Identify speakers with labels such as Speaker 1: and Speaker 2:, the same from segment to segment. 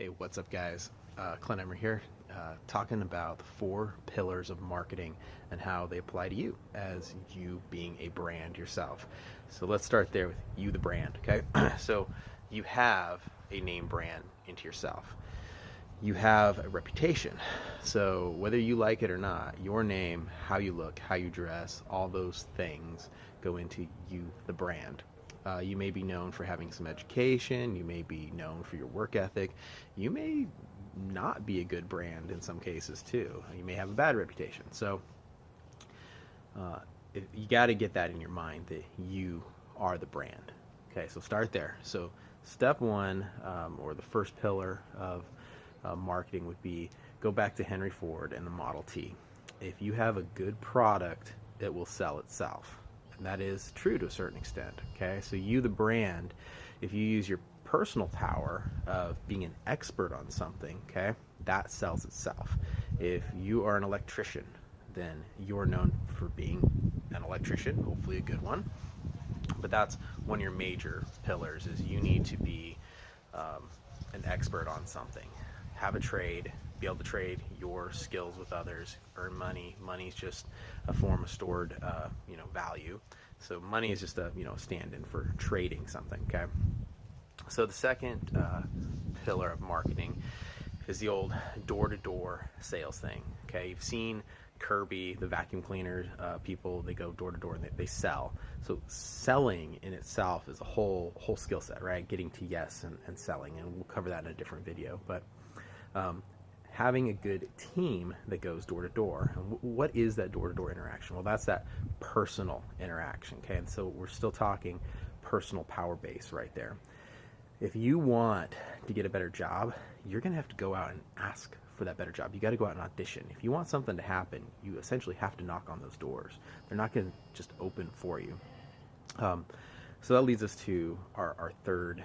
Speaker 1: Hey, what's up, guys? Clint Emery here, talking about the 4 pillars of marketing and how they apply to you as you being a brand yourself. So let's start there with you, the brand, okay? So you have a name brand into yourself. You have a reputation. So whether you like it or not, your name, how you look, how you dress, all those things go into you, the brand. You may be known for having some education. You may be known for your work ethic. You may not be a good brand in some cases too. You may have a bad reputation. So you got to get that in your mind that you are the brand. Okay, so start there. So step one, or the first pillar of marketing would be go back to Henry Ford and the Model T. If you have a good product, it will sell itself. And that is true to a certain extent. Okay, so you, the brand, if you use your personal power of being an expert on something, okay, that sells itself. If you are an electrician, then you're known for being an electrician, hopefully a good one. But that's one of your major pillars, is you need to be an expert on something. Have a trade, be able to trade your skills with others, earn money. Money is just a form of stored value. So money is just a stand-in for trading something. Okay. So the second pillar of marketing is the old door-to-door sales thing. Okay, you've seen Kirby, the vacuum cleaner people. They go door to door and they sell. So selling in itself is a whole skill set, right? Getting to yes and selling, and we'll cover that in a different video. But having a good team that goes door to door. And what is that door to door interaction? Well, that's that personal interaction. Okay, and so we're still talking personal power base right there. If you want to get a better job, you're going to have to go out and ask for that better job. You got to go out and audition. If you want something to happen, you essentially have to knock on those doors. They're not going to just open for you. So that leads us to our third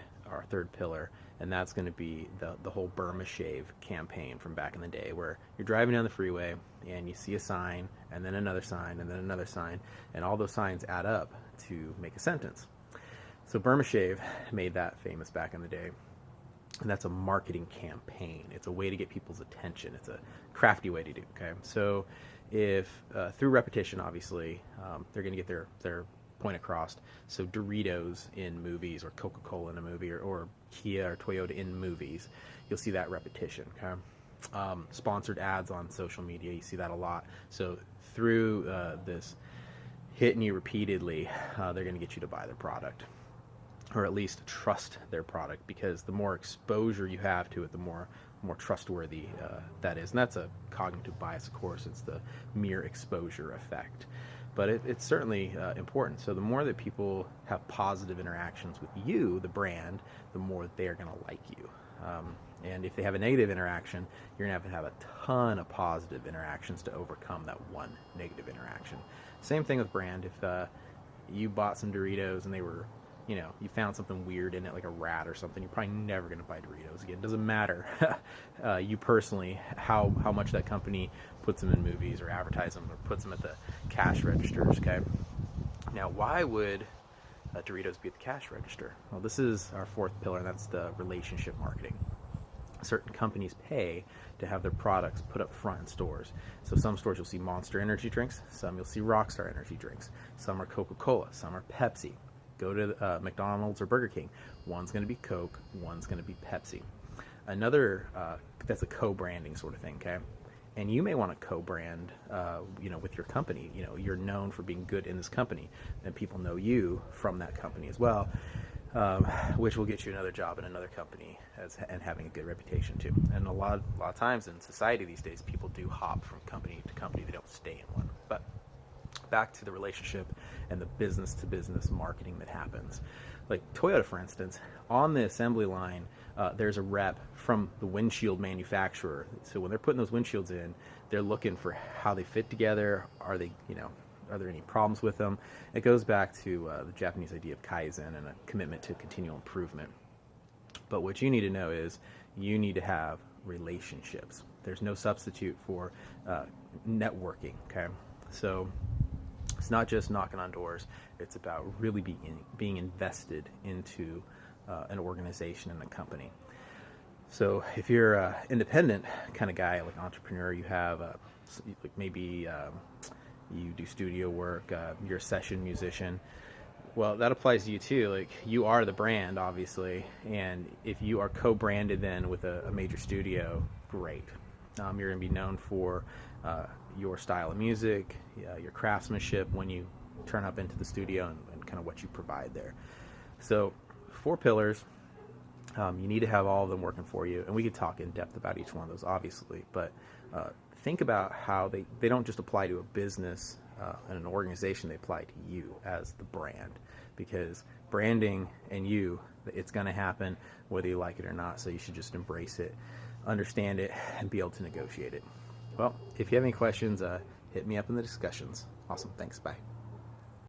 Speaker 1: pillar, and that's going to be the whole Burma Shave campaign from back in the day, where you're driving down the freeway and you see a sign, and then another sign, and then another sign, and all those signs add up to make a sentence. So Burma Shave made that famous back in the day, and that's a marketing campaign. It's a way to get people's attention. It's a crafty way to do. Okay, so if through repetition, obviously, they're going to get their point across. So Doritos in movies, or Coca-Cola in a movie, or Kia or Toyota in movies, you'll see that repetition. Okay, sponsored ads on social media, you see that a lot. So through this hitting you repeatedly, they're going to get you to buy their product, or at least trust their product, because the more exposure you have to it, the more trustworthy that is. And that's a cognitive bias, of course. It's the mere exposure effect. But it's certainly important. So the more that people have positive interactions with you, the brand, the more they're going to like you. And if they have a negative interaction, you're going to have a ton of positive interactions to overcome that one negative interaction. Same thing with brand. If you bought some Doritos and they were, you found something weird in it, like a rat or something, you're probably never going to buy Doritos again. It doesn't matter you personally how much that company puts them in movies or advertise them or puts them at the cash registers. Okay, now why would Doritos be at the cash register? Well, this is our fourth pillar, and that's the relationship marketing. Certain companies pay to have their products put up front in stores. So some stores you'll see Monster energy drinks, some you'll see Rockstar energy drinks, some are Coca-Cola, some are Pepsi. Go to McDonald's or Burger King. One's going to be Coke, one's going to be Pepsi. Another, that's a co-branding sort of thing, okay? And you may want to co-brand, with your company. You're known for being good in this company, and people know you from that company as well, which will get you another job in another company and having a good reputation too. And a lot of times in society these days, people do hop from company to company. They don't stay in one. But back to the relationship and the business-to-business marketing that happens. Like Toyota, for instance, on the assembly line, there's a rep from the windshield manufacturer. So when they're putting those windshields in, they're looking for how they fit together. Are they, are there any problems with them? It goes back to the Japanese idea of Kaizen and a commitment to continual improvement. But what you need to know is you need to have relationships. There's no substitute for networking, okay? So it's not just knocking on doors. It's about really being invested into an organization and a company. So if you're an independent kind of guy, like entrepreneur, you have like maybe you do studio work, you're a session musician. Well, that applies to you too. Like, you are the brand, obviously, and if you are co-branded then with a major studio, great. You're going to be known for your style of music, your craftsmanship when you turn up into the studio, and kind of what you provide there. So, 4 pillars. You need to have all of them working for you, and we could talk in depth about each one of those, obviously. But think about how they don't just apply to a business and an organization; they apply to you as the brand, because branding and it's going to happen whether you like it or not. So you should just embrace it, understand it, and be able to negotiate it. Well, if you have any questions, hit me up in the discussions. Awesome. Thanks. Bye.